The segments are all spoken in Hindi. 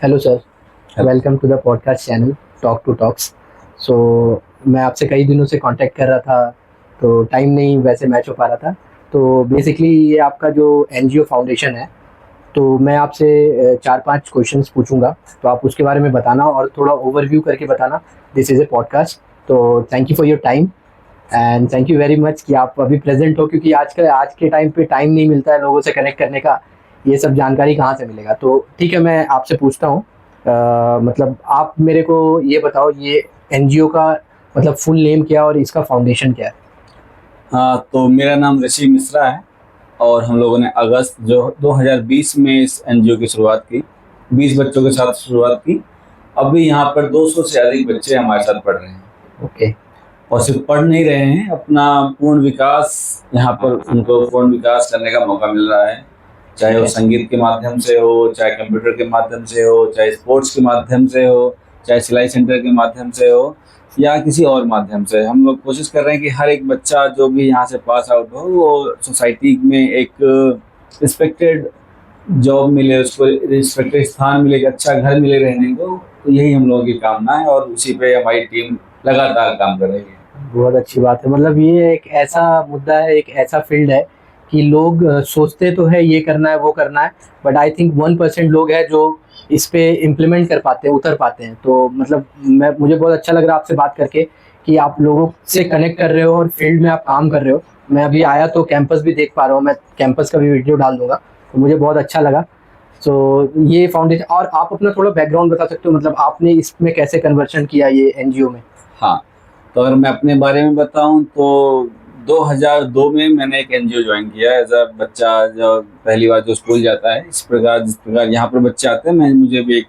Hello sir, welcome to the podcast channel talk to talks. So मैं आपसे कई दिनों से कांटेक्ट कर रहा था, तो टाइम नहीं वैसे मैच हो पा रहा था। तो बेसिकली ये आपका जो एनजीओ फाउंडेशन है, तो मैं आपसे 4-5 क्वेश्चंस पूछूंगा, तो आप उसके बारे में बताना और थोड़ा ओवरव्यू करके बताना। दिस इज़ ए पॉडकास्ट, तो thank you for your time and thank you very much कि आप अभी प्रेजेंट हो, क्योंकि आज के टाइम पे टाइम नहीं मिलता है लोगों से कनेक्ट करने का। ये सब जानकारी कहाँ से मिलेगा? तो ठीक है, मैं आपसे पूछता हूँ। मतलब आप मेरे को ये बताओ, ये एनजीओ का मतलब फुल नेम क्या है और इसका फाउंडेशन क्या है? हाँ, तो मेरा नाम ऋषि मिश्रा है और हम लोगों ने अगस्त जो 2020 में इस एनजीओ की शुरुआत की। 20 बच्चों के साथ शुरुआत की। अभी यहाँ पर 200 से अधिक बच्चे हमारे साथ पढ़ रहे हैं। ओके। और सिर्फ पढ़ नहीं रहे हैं, अपना पूर्ण विकास यहाँ पर उनको पूर्ण विकास करने का मौका मिल रहा है। चाहे वो संगीत के माध्यम से हो, चाहे कंप्यूटर के माध्यम से हो, चाहे स्पोर्ट्स के माध्यम से हो, चाहे सिलाई सेंटर के माध्यम से हो, या किसी और माध्यम से। हम लोग कोशिश कर रहे हैं कि हर एक बच्चा जो भी यहाँ से पास आउट हो वो सोसाइटी में एक रिस्पेक्टेड जॉब मिले, उसको रिस्पेक्टेड स्थान मिले, एक अच्छा घर मिले रहने को। तो यही हम लोगों की कामना है और उसी पे हमारी टीम लगातार काम कर रही है। बहुत अच्छी बात है। मतलब ये एक ऐसा मुद्दा है, एक ऐसा फील्ड है कि लोग सोचते तो है ये करना है वो करना है, बट आई थिंक 1% लोग हैं जो इस पे इम्प्लीमेंट कर पाते हैं, उतर पाते हैं। तो मतलब मुझे बहुत अच्छा लग रहा है आपसे बात करके कि आप लोगों से कनेक्ट कर रहे हो और फील्ड में आप काम कर रहे हो। मैं अभी आया तो कैंपस भी देख पा रहा हूँ, मैं कैंपस का भी वीडियो डाल दूंगा, तो मुझे बहुत अच्छा लगा। तो ये फाउंडेशन, और आप अपना थोड़ा बैकग्राउंड बता सकते हो, मतलब आपने इसमें कैसे कन्वर्शन किया ये एनजीओ में? हाँ, तो अगर मैं अपने बारे में बताऊं तो 2002 में मैंने एक एनजीओ ज्वाइन किया एज अ बच्चा। जो पहली बार जो स्कूल जाता है, जिस प्रकार यहाँ पर बच्चे आते हैं, मुझे भी एक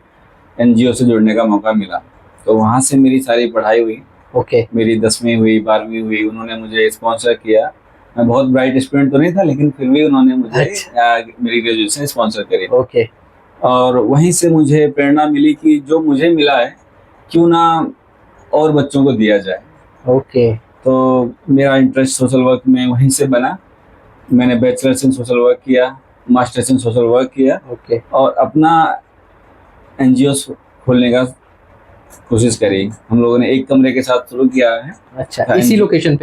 एनजीओ से जुड़ने का मौका मिला। तो वहाँ से मेरी सारी पढ़ाई हुई। ओके। मेरी 10वीं हुई, 12वीं हुई, उन्होंने मुझे स्पॉन्सर किया। मैं बहुत ब्राइट स्टूडेंट तो नहीं था, लेकिन फिर भी उन्होंने मुझे मेरी ग्रेजुएशन स्पॉन्सर करी। ओके। और वहीं से मुझे प्रेरणा मिली कि जो मुझे मिला है क्यों ना और बच्चों को दिया जाए। ओके। तो मेरा इंटरेस्ट सोशल वर्क में वहीं से बना। मैंने बैचलर्स इन सोशल वर्क किया, मास्टर्स इन सोशल वर्क किया ओके। और अपना एनजीओ खोलने का कोशिश करी। हम लोगों ने एक कमरे के साथ शुरू किया है। अच्छा, इसी लोकेशन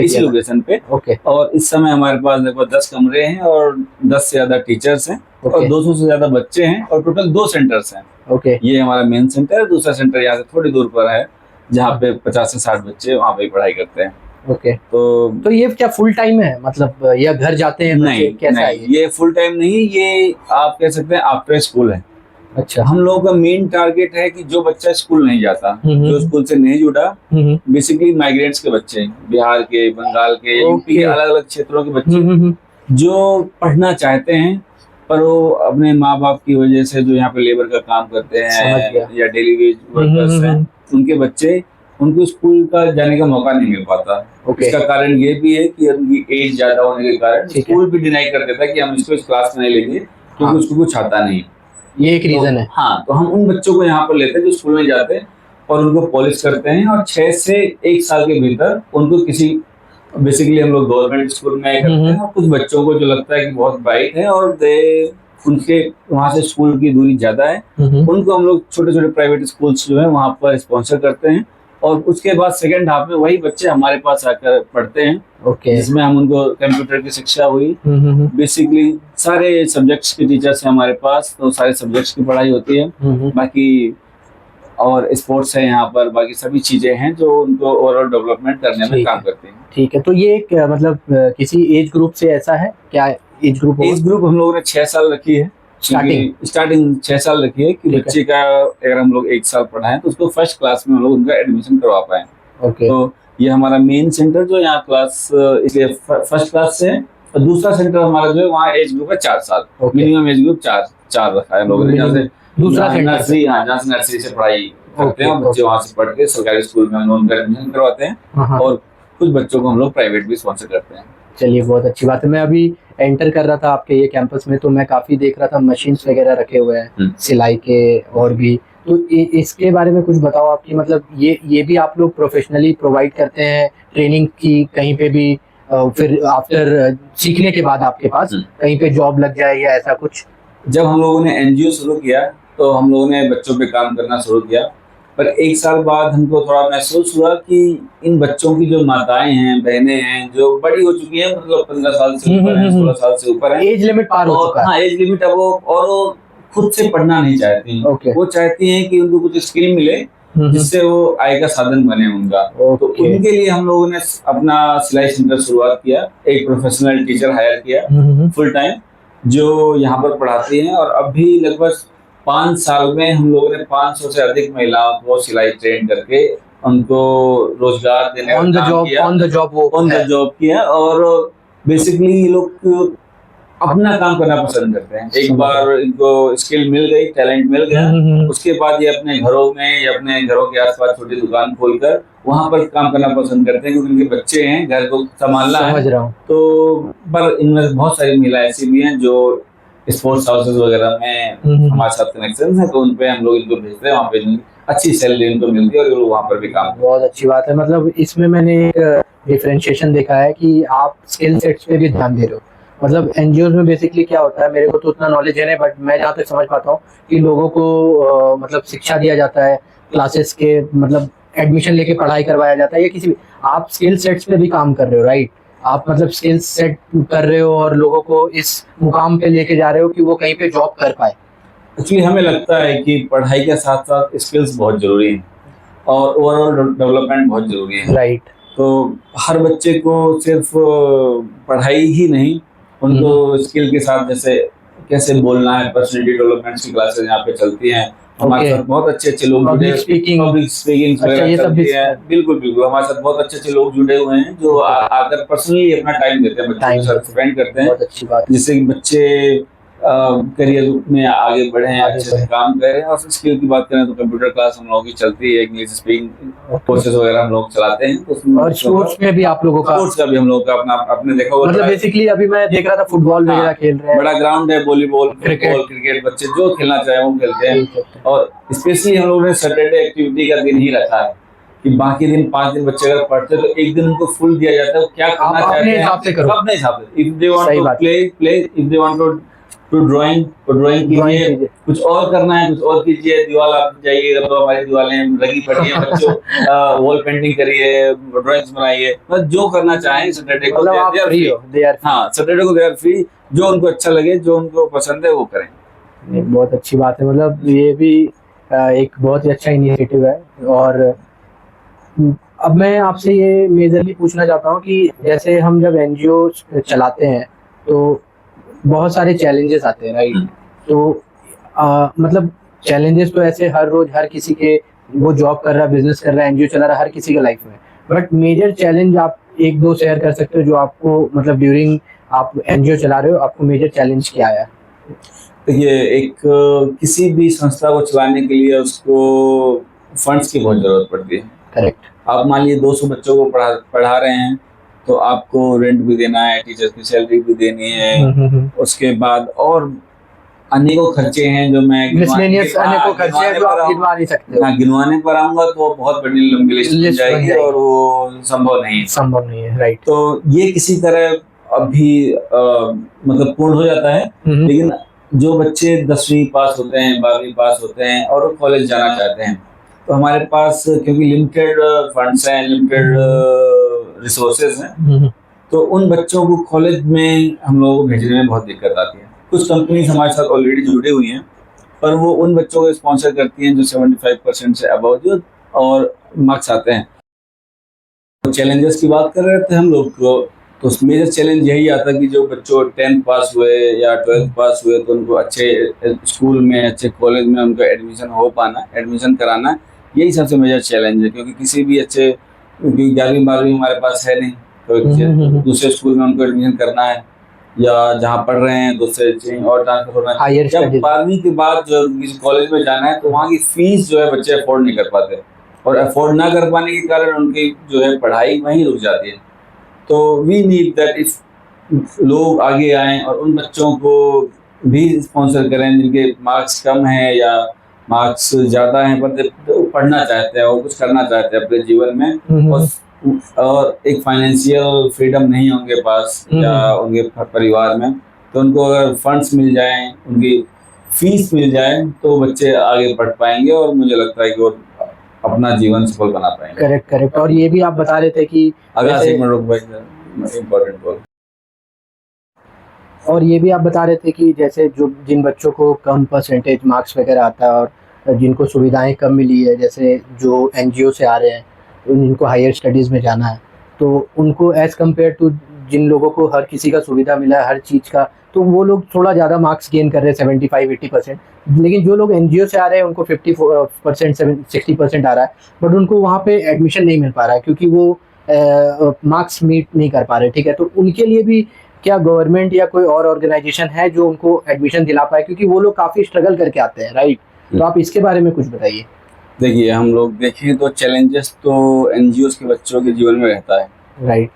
पे? ओके। और इस समय हमारे पास लगभग 10 कमरे हैं और 10 से ज्यादा टीचर्स हैं और 200 से ज्यादा बच्चे हैं और टोटल 2 सेंटर्स हैं। ओके। ये हमारा मेन सेंटर है। दूसरा सेंटर यहाँ से थोड़ी दूर पर है, जहाँ पे 50 से 60 बच्चे वहाँ पे पढ़ाई करते हैं। ओके। तो ये क्या फुल टाइम है, मतलब या घर जाते हैं? नहीं, कैसा नहीं, है ये फुल टाइम नहीं, ये आप कह सकते हैं आफ्टर स्कूल है। अच्छा। हम लोगों का मेन टारगेट है कि जो बच्चा स्कूल नहीं जाता, जो स्कूल से नहीं जुड़ा, बेसिकली माइग्रेंट्स के बच्चे, बिहार के, बंगाल के, यूपी के, अलग अलग क्षेत्रों के बच्चे जो पढ़ना चाहते हैं पर वो अपने माँ बाप की वजह से, जो यहाँ पे लेबर का काम करते हैं या डेली वेज वर्कर्स हैं, उनके बच्चे, उनको स्कूल का जाने का मौका नहीं मिल पाता। इसका कारण ये भी है कि उनकी एज ज्यादा होने के कारण स्कूल भी डिनाई कर देता है कि हम इसको इस क्लास में नहीं लेंगे क्योंकि उसको कुछ आता नहीं। ये एक रीजन है। हाँ, तो हम उन बच्चों को यहाँ पर लेते हैं जो स्कूल में जाते हैं और उनको पॉलिश करते हैं और 6 से 1 साल के भीतर उनको किसी, बेसिकली हम लोग गवर्नमेंट स्कूल में करते हैं। और कुछ बच्चों को जो लगता है कि बहुत ब्राइट है और उनके वहाँ से स्कूल की दूरी ज्यादा है, उनको हम लोग छोटे छोटे प्राइवेट स्कूल्स जो है वहाँ पर स्पॉन्सर करते हैं। और उसके बाद सेकेंड हाफ में वही बच्चे हमारे पास आकर पढ़ते हैं। जिसमें हम उनको कंप्यूटर की शिक्षा हुई, बेसिकली सारे सब्जेक्ट्स के टीचर्स हैं हमारे पास, तो सारे सब्जेक्ट्स की पढ़ाई होती है। बाकी और स्पोर्ट्स है यहाँ पर, बाकी सभी चीजें हैं जो उनको ओवरऑल डेवलपमेंट करने में काम करती हैं। ठीक है, तो ये एक मतलब किसी एज ग्रुप से ऐसा है क्या? एज ग्रुप हम लोगों ने 6 साल रखी है। स्टार्टिंग 6 साल रखी है कि बच्चे का अगर हम लोग 1 साल पढ़ाएं तो उसको फर्स्ट क्लास में हम लोग उनका एडमिशन करवा पाए। तो ये हमारा मेन सेंटर जो यहाँ क्लास, इसलिए फर्स्ट क्लास से है। और दूसरा सेंटर हमारा जो है वहाँ एज ग्रुप है 4 साल, मिनिमम एज ग्रुप 4 रखा है लोगों ने। जहाँ से दूसरा नर्सरी, जहाँ से नर्सरी से पढ़ाई करते हैं बच्चे, वहाँ से पढ़ के सरकारी स्कूल में हम लोग उनका एडमिशन करवाते हैं और कुछ बच्चों को हम लोग प्राइवेट भी स्पॉन्सर करते हैं। चलिए, बहुत अच्छी बात है। मैं अभी एंटर कर रहा था आपके ये कैंपस में, तो मैं काफी देख रहा था मशीन्स वगैरह रखे हुए हैं सिलाई के और भी। तो इसके बारे में कुछ बताओ आपकी, मतलब ये भी आप लोग प्रोफेशनली प्रोवाइड करते हैं ट्रेनिंग की कहीं पे भी, फिर आफ्टर सीखने के बाद आपके पास कहीं पे जॉब लग जाए या ऐसा कुछ? जब हम लोगों ने एनजीओ शुरू किया तो हम लोगों ने बच्चों पे काम करना शुरू किया। पर 1 साल बाद हमको थोड़ा महसूस हुआ कि इन बच्चों की जो माताएं हैं, बहनें हैं, जो बड़ी हो चुकी हैं, मतलब 15 साल से ऊपर हैं, 16 साल से ऊपर हैं, एज लिमिट पार हो और चुका है। हाँ, एज लिमिट अब वो खुद से पढ़ना नहीं चाहती। Okay. वो चाहती हैं कि उनको कुछ स्किल मिले जिससे वो आय का साधन बने उनका। तो उनके लिए हम लोगों ने अपना सिलाई सेंटर शुरुआत किया, एक प्रोफेशनल टीचर हायर किया फुल टाइम, जो यहाँ पर पढ़ाती हैं, और अभी लगभग 5 साल में हम लोगों ने 500 से अधिक महिलाओं को सिलाई ट्रेन करके उनको रोजगार देने का काम किया, ऑन द जॉब किया। और बेसिकली ये लोग अपना काम करना पसंद करते हैं। एक बार इनको स्किल मिल गई, टैलेंट मिल गया, उसके बाद ये अपने घरों में या अपने घरों के आसपास छोटी दुकान खोलकर वहां पर काम करना पसंद करते हैं, क्योंकि उनके बच्चे हैं, घर को संभालना है। तो पर इनमें बहुत सारी महिलाएं ऐसी भी हैं जो स्पोर्ट्स हाउसेस वगैरह में हमारे साथ कनेक्शन है, तो उन पे हम लोग इनको भेजते हैं, वहाँ पे अच्छी सैलरी इनको मिलती है और वो वहाँ पर भी काम। बहुत अच्छी बात है। मतलब इसमें मैंने एक डिफरेंशिएशन देखा है कि आप स्किल सेट्स पे भी ध्यान दे रहे हो। मतलब एनजीओ में बेसिकली क्या होता है, मेरे को तो उतना नॉलेज है नहीं, बट मैं जहाँ तक समझ पाता हूँ कि लोगों को मतलब शिक्षा दिया जाता है, क्लासेस के मतलब एडमिशन लेके पढ़ाई करवाया जाता है, या किसी भी, आप स्किल सेट्स पे भी काम कर रहे हो, राइट? आप मतलब स्किल सेट कर रहे हो और लोगों को इस मुकाम पे लेके जा रहे हो कि वो कहीं पे जॉब कर पाए। एक्चुअली हमें लगता है कि पढ़ाई के साथ साथ स्किल्स बहुत जरूरी है और ओवरऑल डेवलपमेंट बहुत जरूरी है, राइट? तो हर बच्चे को सिर्फ पढ़ाई ही नहीं, उनको स्किल के साथ जैसे कैसे बोलना है, पर्सनैलिटी डेवलपमेंट की क्लासेस यहाँ पे चलती हैं। हमारे साथ बहुत अच्छे लोग जुड़े, पब्लिक स्पीकिंग वगैरह चलती है। बिल्कुल बिल्कुल, हमारे साथ बहुत अच्छे लोग जुड़े हुए हैं जो आकर पर्सनली अपना टाइम देते हैं, बच्चों के साथ स्पेंड करते हैं। बहुत अच्छी बात, जिससे कि बच्चे करियर में आगे बढ़े, अच्छे से काम करें। और स्किल की बात करें तो कंप्यूटर क्लास हम लोगों की चलती है, इंग्लिश स्पीकिंग कोर्सेज वगैरह हम लोग चलाते हैं। और स्पोर्ट्स में भी आप लोगों का, स्पोर्ट्स का भी हम लोगों का अपना आपने देखा होगा, मतलब बेसिकली अभी मैं देख रहा था फुटबॉल वगैरह खेल रहे हैं, बड़ा ग्राउंड है, वॉलीबॉल, क्रिकेट, बच्चे जो खेलना चाहे वो खेलते हैं। और स्पेशली हम लोगों ने सैटरडे एक्टिविटी का दिन ही रखा है कि बाकी दिन 5 दिन बच्चे अगर पढ़ते तो एक दिन उनको फुल दिया जाता है, क्या करना चाहते हैं अपने हिसाब से। If they want to play, if they want to drawing कीजिए, कुछ और करना है कुछ और कीजिए, दीवार आप जाइए, तो हमारी दीवारें लगी पड़ी हैं, बच्चों वॉल पेंटिंग करिए, ड्राइंग्स बनाइए, मतलब जो करना चाहें सैटरडे को दे आर फ्री। हाँ, सैटरडे को दे आर फ्री, जो उनको अच्छा लगे, जो उनको पसंद है वो करें। बहुत अच्छी बात है। मतलब ये भी एक बहुत ही अच्छा इनिशिएटिव है। और अब मैं आपसे ये मेजरली पूछना चाहता हूँ कि जैसे हम जब एनजीओ चलाते हैं तो बहुत सारे चैलेंजेस आते हैं, राइट? तो मतलब चैलेंजेस तो ऐसे हर रोज हर किसी के, वो जॉब कर रहा है, बिजनेस कर रहा है, एनजीओ चला रहा है, हर किसी के लाइफ में। बट मेजर चैलेंज आप 1-2 शेयर कर सकते हो जो आपको मतलब ड्यूरिंग आप एनजीओ चला रहे हो, आपको मेजर चैलेंज क्या आया? देखिए, एक किसी भी संस्था को चलाने के लिए उसको फंड्स की बहुत जरूरत पड़ती है। करेक्ट। आप मान लीजिए 200 बच्चों को पढ़ा रहे हैं, तो आपको रेंट भी देना है, टीचर्स की सैलरी भी देनी है, उसके बाद और अनेकों खर्चे हैं जो मैं गिनवाने पर आऊंगा तो बहुत बड़ी लंबी लिस्ट बन जाएगी और वो संभव नहीं है, राइट? तो ये किसी तरह अभी मतलब पूर्ण हो जाता है। लेकिन जो बच्चे 10वीं पास होते हैं, 12वीं पास होते हैं और वो कॉलेज जाना चाहते हैं, तो हमारे पास क्योंकि लिमिटेड फंड्स हैं, लिमिटेड रिसोर्सेज हैं, तो उन बच्चों को कॉलेज में हम लोगों को भेजने में बहुत दिक्कत आती है। कुछ कंपनीज हमारे साथ ऑलरेडी जुड़ी हुई हैं, पर वो उन बच्चों को स्पॉन्सर करती हैं जो 75% से अबव जो और मार्क्स आते हैं। तो चैलेंजेस की बात कर रहे थे हम लोग को, तो मेजर चैलेंज यही आता है कि जो बच्चों 10th पास हुए या 12th पास हुए तो उनको अच्छे स्कूल में, अच्छे कॉलेज में उनका एडमिशन कराना, यही सबसे मेजर चैलेंज है। क्योंकि किसी भी अच्छे, क्योंकि 11वीं 12वीं हमारे पास है नहीं, तो दूसरे स्कूल में उनको एडमिशन करना है, या जहाँ पढ़ रहे हैं दूसरे और ट्रांसफर होना है। जब 12वीं के बाद जो किसी कॉलेज में जाना है तो वहाँ की फीस जो है बच्चे अफोर्ड नहीं कर पाते, और अफोर्ड ना कर पाने के कारण उनकी जो है पढ़ाई वहीं रुक जाती है। तो वी नीड दैट इफ लोग आगे आएं और उन बच्चों को भी स्पॉन्सर करें जिनके मार्क्स कम हैं या मार्क्स ज़्यादा हैं, पर पढ़ना चाहते हैं और कुछ करना चाहते हैं अपने जीवन में, और एक फाइनेंशियल फ्रीडम नहीं है उनके पास या उनके परिवार में, तो उनको अगर फंड्स मिल जाएं, उनकी फीस मिल जाए तो बच्चे आगे बढ़ पाएंगे और मुझे लगता है कि वो अपना जीवन सफल बना पाएंगे। Correct correct. और ये भी आप बता रहे थे कि अगर एक मिनट रुक भाई, इम्पोर्टेंट बोल। और ये भी आप बता रहे थे कि जैसे जो जिन बच्चों को कम परसेंटेज मार्क्स वगैरह आता है और जिनको सुविधाएं कम मिली है, जैसे जो एनजीओ से आ रहे हैं, जिनको हायर स्टडीज़ में जाना है, तो उनको एज़ कम्पेयर टू जिन लोगों को हर किसी का सुविधा मिला है हर चीज़ का, तो वो लोग थोड़ा ज़्यादा मार्क्स गेन कर रहे हैं 75-80%। लेकिन जो लोग एनजीओ से आ रहे हैं उनको 50% 60% आ रहा है, बट उनको वहाँ पे एडमिशन नहीं मिल पा रहा है क्योंकि वो मार्क्स मीट नहीं कर पा रहे। ठीक है, तो उनके लिए भी क्या गवर्नमेंट या कोई और ऑर्गेनाइजेशन है जो उनको एडमिशन दिला पाए, क्योंकि वो लोग काफ़ी स्ट्रगल करके आते हैं, राइट? तो आप इसके बारे में कुछ बताइए। देखिए, हम लोग देखें तो चैलेंजेस तो एनजीओ के बच्चों के जीवन में रहता है, राइट।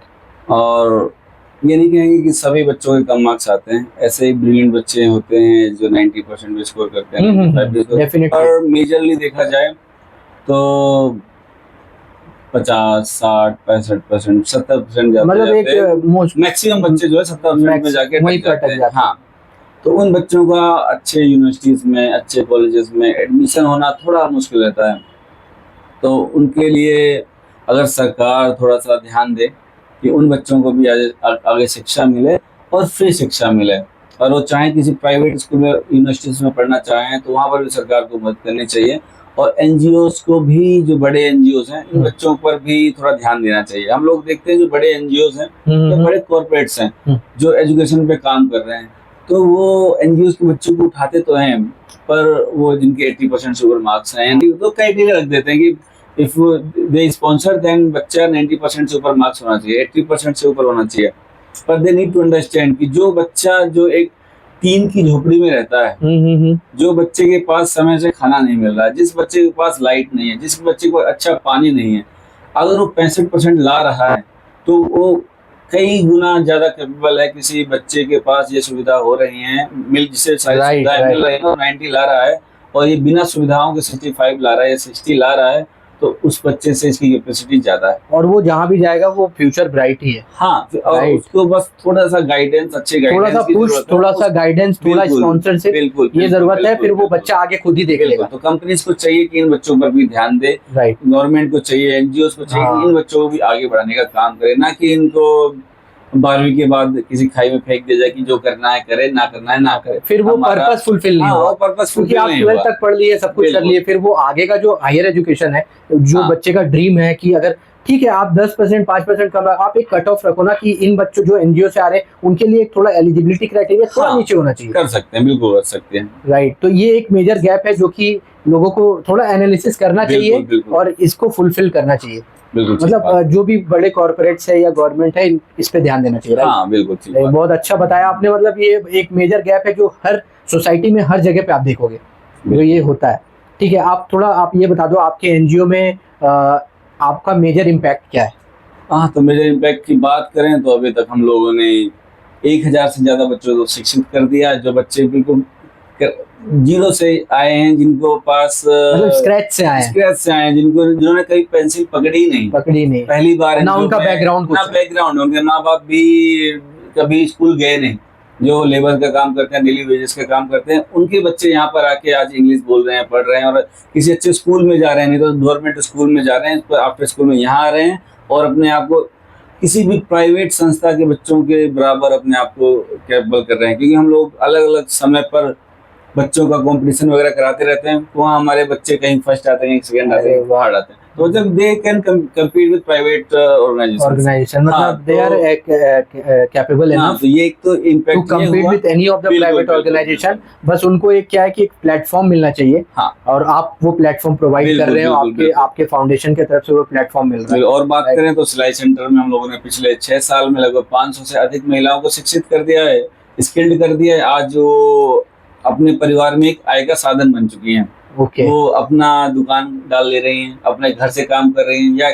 और ये नहीं कहेंगे कि सभी बच्चों के कम मार्क्स आते हैं। ऐसे ही ब्रिलियंट बच्चे होते हैं जो 90% भी स्कोर करते हैं, 95%। और मेजरली देखा जाए तो 50, 60, 65%, 70% जाते हैं। मैक्सिमम बच्चे जो है 70% में जाके अटक जाते हैं। हाँ, तो उन बच्चों का अच्छे यूनिवर्सिटीज में, अच्छे कॉलेजेस में एडमिशन होना थोड़ा मुश्किल रहता है। तो उनके लिए अगर सरकार थोड़ा सा ध्यान दे कि उन बच्चों को भी आगे शिक्षा मिले और फ्री शिक्षा मिले, और वो चाहें किसी प्राइवेट स्कूल में, यूनिवर्सिटीज में पढ़ना चाहें तो वहाँ पर भी सरकार को मदद करनी चाहिए। और एनजीओज को भी, जो बड़े एनजीओज हैं, इन बच्चों पर भी थोड़ा ध्यान देना चाहिए। हम लोग देखते हैं जो बड़े एनजीओज हैं, जो बड़े कॉर्पोरेट्स हैं जो एजुकेशन पे काम कर रहे हैं, तो वो एनजीओज के बच्चों को उठाते तो हैं, पर वो जिनके 80% से ऊपर मार्क्स हैं तो क्राइटेरिया रख देते हैं कि इफ दे स्पॉन्सर देन बच्चा 90% से ऊपर मार्क्स होना चाहिए, 80% से ऊपर होना चाहिए। पर दे नीड टू अंडरस्टैंड कि जो बच्चा जो एक टीन की झोपड़ी में रहता है, जो बच्चे के पास समय से खाना नहीं मिल रहा है, जिस बच्चे के पास लाइट नहीं है, जिस बच्चे को अच्छा पानी नहीं है, अगर वो 65% ला रहा है तो वो कई गुना ज्यादा कैपेबल है किसी बच्चे के पास ये सुविधा हो रही है, जिसे सारी सुविधाएं मिल रही है, 90 ला रहा है, और ये बिना सुविधाओं के 65 ला रहा है या 60 ला रहा है, तो उस बच्चे से इसकी कैपेसिटी ज्यादा है और वो जहाँ भी जाएगा वो फ्यूचर ब्राइट ही है। हाँ, और उसको बस थोड़ा सा गाइडेंस, अच्छे गाइडेंस, थोड़ा सा पुश, थोड़ा सा गाइडेंस, थोड़ा स्पॉन्सरशिप, बिल्कुल ये जरूरत है, फिर वो बच्चा आगे खुद ही देख लेगा। तो कंपनीज को चाहिए कि इन बच्चों पर भी ध्यान दे, राइट। गवर्नमेंट को चाहिए, एनजीओ को चाहिए कि इन बच्चों को भी आगे बढ़ाने का काम करे, ना कि इनको 12वीं के बाद किसी खाई में फेंक दिया जाए कि जो करना है करे, ना करना है ना करे, फिर वो पर्पस फुलफिल नहीं हुआ। पर्पस फुलफिल नहीं हुआ, 12th तक पढ़ लिए, सब कुछ कर लिए, फिर वो आगे का जो हायर एजुकेशन है, जो बच्चे का ड्रीम है कि अगर ठीक है आप 10%, 5% कम, आप एक कट ऑफ रखो ना कि इन बच्चों जो एनजीओ से आ रहे हैं उनके लिए थोड़ा एलिजिबिलिटी क्राइटेरिया थोड़ा नीचे होना चाहिए। कर सकते हैं, बिल्कुल कर सकते हैं, राइट। तो ये एक मेजर गैप है जो कि लोगों को थोड़ा एनालिसिस करना चाहिए और इसको फुलफिल करना चाहिए। मतलब जो भी बड़े कॉर्पोरेट्स है या गवर्नमेंट है, इस पे ध्यान देना चाहिए। हाँ, बिल्कुल। बहुत अच्छा बताया आपने। मतलब ये एक मेजर गैप है जो हर सोसाइटी में, हर जगह पे आप देखोगे जो ये होता है। ठीक है, आप ये बता दो आपके एनजीओ में आपका मेजर इम्पैक्ट क्या है? हाँ, तो मेजर इम्पैक्ट की बात करें तो अभी तक हम लोगों ने 1000 से ज्यादा बच्चों को शिक्षित कर दिया, जो बच्चे बिल्कुल जीरो से आए हैं, जिनको पास मतलब स्क्रैच से आए हैं, जिन्होंने कभी पेंसिल पकड़ी नहीं, पहली बार, ना उनका बैकग्राउंड, उनके माँ बाप भी कभी स्कूल गए नहीं, जो लेबर का काम करते हैं, डेली वेजेस का काम करते हैं, उनके बच्चे यहाँ पर आके आज इंग्लिश बोल रहे हैं, पढ़ रहे हैं, और किसी अच्छे स्कूल में जा रहे हैं, नहीं तो गवर्नमेंट स्कूल में जा रहे हैं, आफ्टर स्कूल में यहाँ आ रहे हैं, और अपने आप को किसी भी प्राइवेट संस्था के बच्चों के बराबर अपने आप को कैपेबल कर रहे हैं। क्योंकि हम लोग अलग अलग समय पर बच्चों का कंपटीशन वगैरह कराते रहते हैं, वहाँ हमारे बच्चे कहीं फर्स्ट आते हैं, सेकंड आते हैं, थर्ड आते हैं, तो जब they can compete with private organisation, मतलब दे आर कैपेबल एनफ, तो ये एक तो impact to compete with any of the private organisation. बस उनको एक क्या है कि एक प्लेटफॉर्म मिलना चाहिए। हाँ, और आप वो प्लेटफॉर्म प्रोवाइड कर रहे हो, आपके फाउंडेशन की तरफ से वो प्लेटफॉर्म मिल रहा है। और बात करें तो सिलाई सेंटर में हम लोगों ने पिछले 6 साल में लगभग 500 से अधिक महिलाओं को शिक्षित कर दिया है, स्किल्ड कर दिया है। आज जो अपने परिवार में एक आय का साधन बन चुकी हैं। वो अपना दुकान डाल ले रही हैं, अपने घर से काम कर रही हैं, या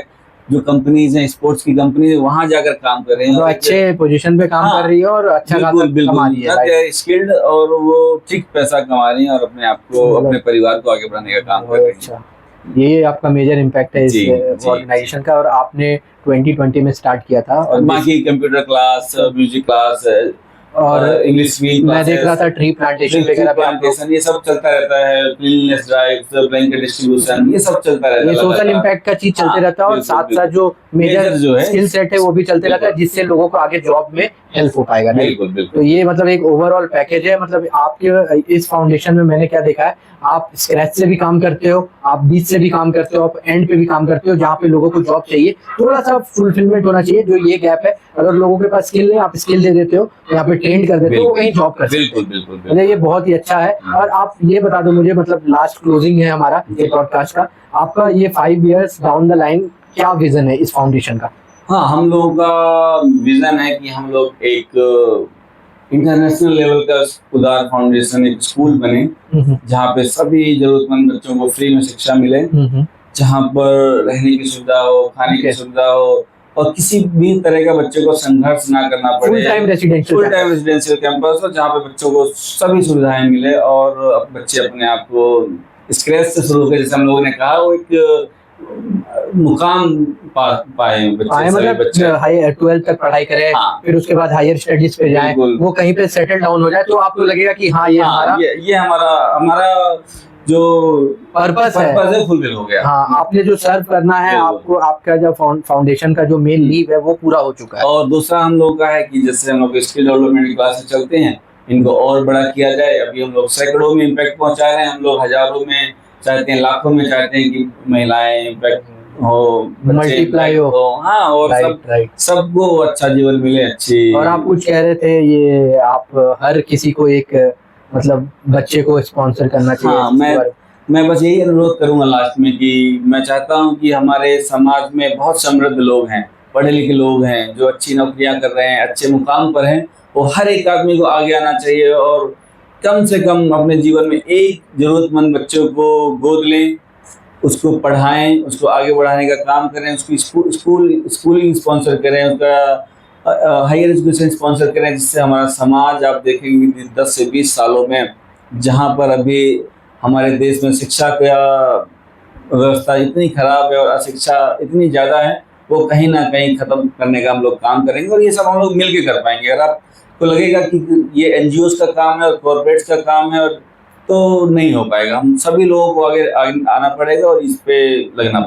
जो कंपनीज हैं, स्पोर्ट्स की कंपनी है, वहाँ जाकर काम कर रहे हैं, तो अच्छे पोजीशन पे काम कर रही है और अच्छा खासा कमा रही है, स्किल्ड, और वो ठीक पैसा कमा रही है और अपने आप को, अपने परिवार को आगे बढ़ाने का काम कर रही है। ये आपका मेजर इम्पैक्ट है इस ऑर्गेनाइजेशन का, और आपने 2020 में स्टार्ट किया था। और बाकी कंप्यूटर क्लास, म्यूजिक क्लास, और इंग्लिश मैं देख रहा था ट्री प्लांटेशन वगैरह भी आप लोग, ये सब चलता रहता है, क्लीनलीनेस ड्राइव, ब्लैंकेट डिस्ट्रीब्यूशन, ये सब चलता रहता है, ये सोशल इम्पैक्ट का चीज चलते रहता है, और बिल्कुल, साथ साथ जो मेजर जो है स्किल सेट है वो भी चलते रहता है, जिससे लोगों को आगे जॉब में हेल्प हो पाएगा। बिल्कुल बिल्कुल। तो ये मतलब एक ओवरऑल पैकेज है। मतलब आपके इस फाउंडेशन में मैंने क्या देखा है, आप स्क्रैच से भी काम करते हो, आप बीच से भी काम करते हो, आप एंड पे भी काम करते हो, जहाँ पे लोगों को जॉब चाहिए थोड़ा सा फुलफिलमेंट होना चाहिए, जो ये गैप है। अगर लोगों के पास स्किल है, आप स्किल दे देते हो, यहाँ पे ट्रेन कर देते हो, वो कहीं जॉब कर सकते बिल्कुल हैं। बिल्कुल मतलब ये बहुत ही अच्छा है। और आप ये बता दो मुझे, मतलब लास्ट क्लोजिंग है हमारा ये पॉडकास्ट का, आपका ये 5 years डाउन द लाइन क्या विजन है इस फाउंडेशन का? हाँ, हम लोगों का विजन है कि हम लोग एक इंटरनेशनल लेवल का उदार फाउंडेशन, एक स्कूल बने जहाँ पे सभी जरूरतमंद बच्चों को फ्री में शिक्षा मिले, जहाँ पर रहने की सुविधा हो, खाने की सुविधा हो, और किसी भी तरह का बच्चे को संघर्ष ना करना पड़े। फुल टाइम रेसिडेंशियल कैंपस हो जहाँ पे बच्चों को सभी सुविधाएं मिले और बच्चे अपने आप को स्क्रैच से शुरू कर, जैसे हम लोगों ने कहा, वो एक मुकाम पाए बच्चे, मतलब हाई 12th तक पढ़ाई करें, फिर उसके बाद हायर स्टडीज पे जाए, वो कहीं पे सेटल डाउन हो जाए, तो आपको लगेगा कि हाँ ये हमारा जो पर्पस है फुलफिल हो गया। हाँ, आपने जो सर्व करना है, आपको आपका जो फाउंडेशन का जो मेन लीव है वो पूरा हो चुका है। और दूसरा हम लोग का है कि जैसे हम लोग स्किल डेवलपमेंट क्लासेस चलते हैं, इनको और बड़ा किया जाए। अभी हम लोग सैकड़ों में इम्पैक्ट पहुंचा रहे हैं, हम लोग हजारों में चाहते हैं, लाखों में चाहते हैं कि महिलाएं इम्पैक्ट हो, मल्टीप्लाई हो। हाँ, और सबको अच्छा जीवन मिले, अच्छी। और आप कुछ कह रहे थे, ये आप हर किसी को एक मतलब बच्चे को स्पॉन्सर करना चाहिए। हाँ, मैं बस यही अनुरोध करूंगा लास्ट में कि मैं चाहता हूं कि हमारे समाज में बहुत समृद्ध लोग हैं, पढ़े लिखे लोग हैं, जो अच्छी नौकरियां कर रहे हैं, अच्छे मुकाम पर हैं। वो हर एक आदमी को आगे आना चाहिए और कम से कम अपने जीवन में एक जरूरतमंद बच्चों को गोद लें, उसको पढ़ाएं, उसको आगे बढ़ाने का काम करें, उसकी स्कूलिंग स्पॉन्सर करें, उसका हायर एजुकेशन स्पॉन्सर करें, जिससे हमारा समाज, आप देखेंगे कि 10 से 20 सालों में जहाँ पर अभी हमारे देश में शिक्षा का व्यवस्था इतनी खराब है और अशिक्षा इतनी ज़्यादा है, वो कहीं ना कहीं खत्म करने का हम लोग काम करेंगे। और ये सब हम लोग मिलकर कर पाएंगे। अगर आपको लगेगा कि ये एनजीओज का काम है और कॉर्पोरेट्स का काम है, और तो नहीं हो पाएगा। हम सभी लोगों को आगे आना पड़ेगा और इस पे लगना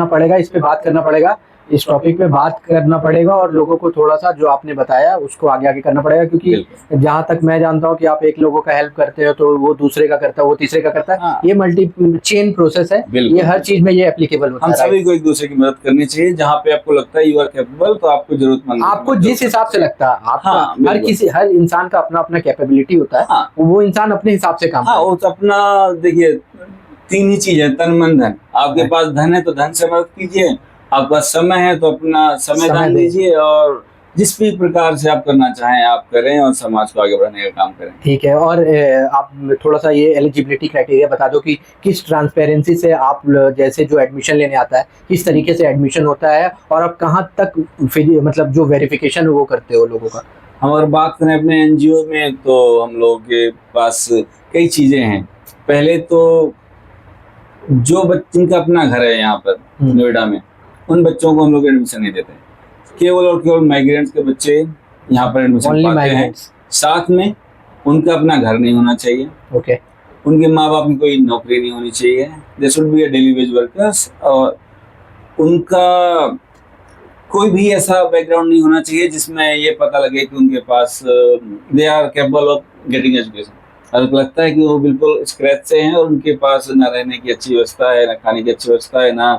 पड़ेगा, इस पे बात करना पड़ेगा, इस टॉपिक पे बात करना पड़ेगा, और लोगों को थोड़ा सा जो आपने बताया उसको आगे करना पड़ेगा। क्योंकि जहाँ तक मैं जानता हूँ कि आप एक लोगों का हेल्प करते हो तो वो दूसरे का करता है, वो तीसरे का करता है। हाँ। ये मल्टी चेन प्रोसेस है, ये हर चीज में ये एप्लीकेबल होता है। हम सभी को एक दूसरे की मदद करनी चाहिए। जहाँ पे आपको लगता है यू आर कैपेबल, तो आपको जरूरतमंद, आपको जिस हिसाब से लगता है, आपका हर इंसान का अपना अपना कैपेबिलिटी होता है। हाँ। वो इंसान अपने हिसाब से काम वो तो अपना, देखिए 3 ही चीज है, तन मन धन। आपके पास धन है तो धन से मदद कीजिए, आपका समय है तो अपना समय दान दीजिए, और जिस भी प्रकार से आप करना चाहें आप करें और समाज को आगे बढ़ाने का काम करें। ठीक है। और आप थोड़ा सा ये एलिजिबिलिटी क्राइटेरिया बता दो कि किस ट्रांसपेरेंसी से आप जैसे जो एडमिशन लेने आता है किस तरीके से एडमिशन होता है, और आप कहाँ तक मतलब जो वेरिफिकेशन वो करते हो लोगों का। हम अगर बात करें अपने एनजीओ में, तो हम लोगों के पास कई चीजें हैं। पहले तो जो जिनका अपना घर है यहाँ पर नोएडा में, उन बच्चों को हम लोग एडमिशन नहीं देते। केवल और केवल माइग्रेंट्स के बच्चे यहाँ पर एडमिशन पाते हैं। साथ में उनका अपना घर नहीं होना चाहिए। ओके। उनके माँ बाप की कोई नौकरी नहीं होनी चाहिए। They should be a daily veg workers. और उनका कोई भी ऐसा बैकग्राउंड नहीं होना चाहिए जिसमें ये पता लगे कि उनके पास they are capable of getting education. अगर लगता है कि वो बिल्कुल स्क्रैच से हैं और उनके पास ना रहने की अच्छी व्यवस्था है, ना खाने की अच्छी व्यवस्था है, ना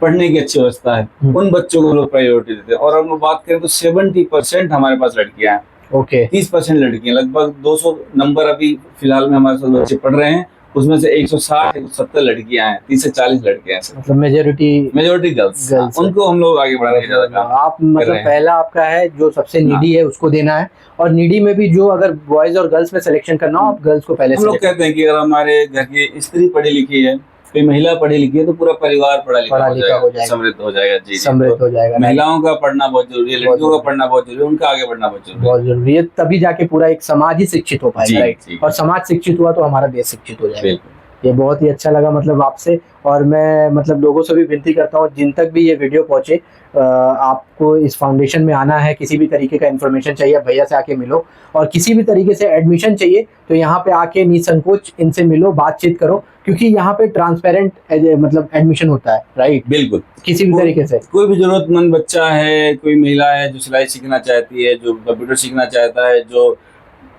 पढ़ने की अच्छी व्यवस्था है, उन बच्चों को लोग प्रायोरिटी देते हैं। और हम लोग बात करें तो 70% हमारे पास लड़कियां हैं। ओके। 30% लड़कियां, लगभग 200 नंबर अभी फिलहाल में हमारे साथ बच्चे पढ़ रहे हैं, उसमें से 160-170 लड़कियां हैं, 30 से 40 लड़कियां हैं। मतलब मेजोरिटी गर्ल्स। उनको हम लोग आगे बढ़ाने का ज्यादा काम आप मतलब पहला आपका है जो सबसे नीडी है उसको देना है, और नीडी में भी जो अगर बॉयज और गर्ल्स में सिलेक्शन करना हो, आप गर्ल्स को पहले। हम लोग कहते हैं कि अगर हमारे घर की स्त्री पढ़ी लिखी है, कोई महिला पढ़ी लिखी है, तो पूरा परिवार पढ़ा लिखा हो जाएगा, समृद्ध हो जाएगा। जी, समृद्ध हो जाएगा। महिलाओं का पढ़ना बहुत जरूरी है, लड़कियों का पढ़ना बहुत जरूरी है, उनका आगे बढ़ना बहुत जरूरी है। तभी जाके पूरा एक समाज ही शिक्षित हो पाएगा। और समाज शिक्षित हुआ तो हमारा देश शिक्षित हो जाएगा। ये बहुत ही अच्छा लगा मतलब आपसे। और मैं मतलब लोगों से भी विनती करता हूँ जिन तक भी ये वीडियो पहुँचे, आपको इस फाउंडेशन में आना है, किसी भी तरीके का इन्फॉर्मेशन चाहिए भैया से आके मिलो, और किसी भी तरीके से एडमिशन चाहिए तो यहाँ पे आके निसंकोच इनसे मिलो, बातचीत करो, क्योंकि यहाँ पे ट्रांसपेरेंट मतलब एडमिशन होता है, राइट? बिल्कुल, किसी भी तरीके से कोई भी जरूरतमंद बच्चा है, कोई महिला है जो सिलाई सीखना चाहती है, जो कंप्यूटर सीखना चाहता है, जो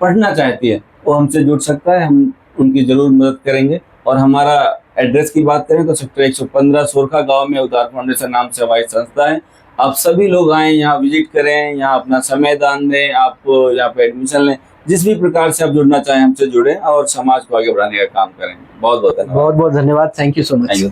पढ़ना चाहती है, वो हमसे जुड़ सकता है। हम उनकी जरूर मदद करेंगे। और हमारा एड्रेस की बात करें तो सेक्टर 115 सोरखा गांव में उदार फाउंडेशन नाम से हमारी संस्था है। आप सभी लोग आएं, यहाँ विजिट करें, यहाँ अपना समय दान दें, आप यहाँ पे एडमिशन लें। जिस भी प्रकार से आप जुड़ना चाहें हमसे जुड़ें और समाज को आगे बढ़ाने का काम करें। बहुत बहुत धन्यवाद। बहुत बहुत धन्यवाद। Thank you so much. Thank you.